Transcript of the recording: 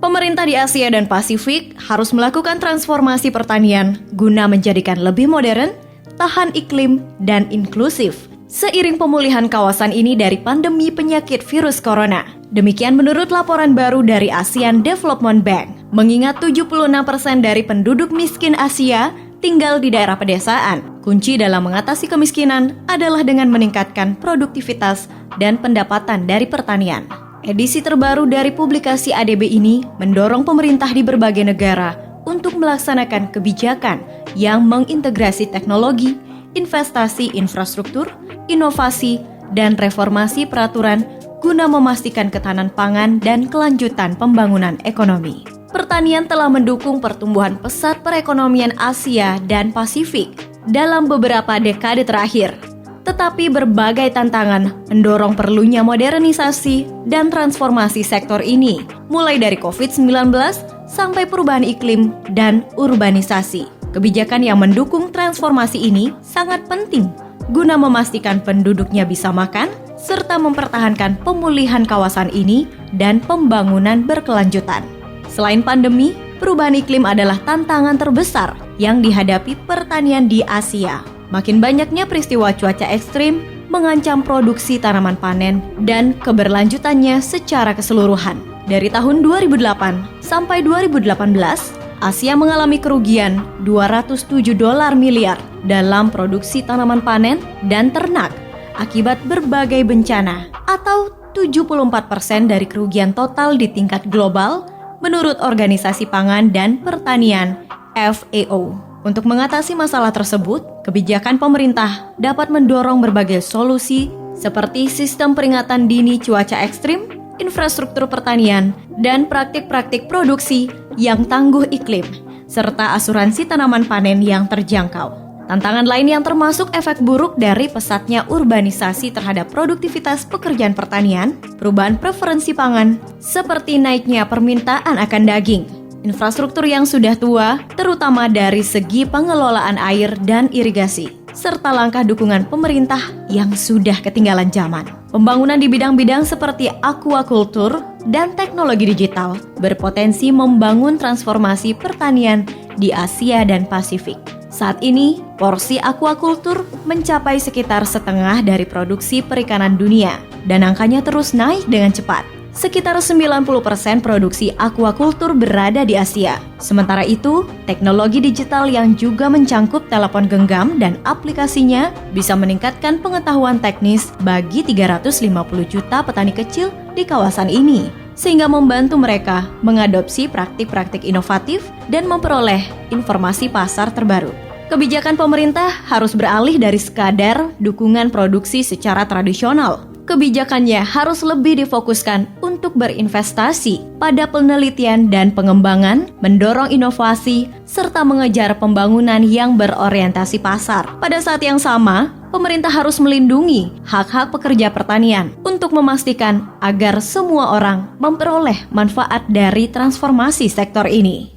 Pemerintah di Asia dan Pasifik harus melakukan transformasi pertanian guna menjadikan lebih modern, tahan iklim, dan inklusif. Seiring pemulihan kawasan ini dari pandemi penyakit virus corona. Demikian menurut laporan baru dari ASEAN Development Bank. Mengingat 76% dari penduduk miskin Asia tinggal di daerah pedesaan. Kunci dalam mengatasi kemiskinan adalah dengan meningkatkan produktivitas dan pendapatan dari pertanian. Edisi terbaru dari publikasi ADB ini mendorong pemerintah di berbagai negara untuk melaksanakan kebijakan yang mengintegrasi teknologi, investasi infrastruktur, inovasi, dan reformasi peraturan guna memastikan ketahanan pangan dan kelanjutan pembangunan ekonomi. Pertanian telah mendukung pertumbuhan pesat perekonomian Asia dan Pasifik dalam beberapa dekade terakhir. Tetapi berbagai tantangan mendorong perlunya modernisasi dan transformasi sektor ini, mulai dari COVID-19 sampai perubahan iklim dan urbanisasi. Kebijakan yang mendukung transformasi ini sangat penting guna memastikan penduduknya bisa makan, serta mempertahankan pemulihan kawasan ini dan pembangunan berkelanjutan. Selain pandemi, perubahan iklim adalah tantangan terbesar yang dihadapi pertanian di Asia. Makin banyaknya peristiwa cuaca ekstrim mengancam produksi tanaman panen dan keberlanjutannya secara keseluruhan. Dari tahun 2008 sampai 2018, Asia mengalami kerugian $207 miliar dalam produksi tanaman panen dan ternak akibat berbagai bencana, atau 74% dari kerugian total di tingkat global menurut Organisasi Pangan dan Pertanian FAO. Untuk mengatasi masalah tersebut, kebijakan pemerintah dapat mendorong berbagai solusi seperti sistem peringatan dini cuaca ekstrim, infrastruktur pertanian, dan praktik-praktik produksi yang tangguh iklim, serta asuransi tanaman panen yang terjangkau. Tantangan lain yang termasuk efek buruk dari pesatnya urbanisasi terhadap produktivitas pekerjaan pertanian, perubahan preferensi pangan, seperti naiknya permintaan akan daging, infrastruktur yang sudah tua, terutama dari segi pengelolaan air dan irigasi, serta langkah dukungan pemerintah yang sudah ketinggalan zaman. Pembangunan di bidang-bidang seperti aquaculture dan teknologi digital berpotensi membangun transformasi pertanian di Asia dan Pasifik. Saat ini, porsi aquaculture mencapai sekitar setengah dari produksi perikanan dunia, dan angkanya terus naik dengan cepat. Sekitar 90% produksi aquaculture berada di Asia. Sementara itu, teknologi digital yang juga mencangkup telepon genggam dan aplikasinya bisa meningkatkan pengetahuan teknis bagi 350 juta petani kecil di kawasan ini, sehingga membantu mereka mengadopsi praktik-praktik inovatif dan memperoleh informasi pasar terbaru. Kebijakan pemerintah harus beralih dari sekadar dukungan produksi secara tradisional. Kebijakannya harus lebih difokuskan untuk berinvestasi pada penelitian dan pengembangan, mendorong inovasi, serta mengejar pembangunan yang berorientasi pasar. Pada saat yang sama, pemerintah harus melindungi hak-hak pekerja pertanian untuk memastikan agar semua orang memperoleh manfaat dari transformasi sektor ini.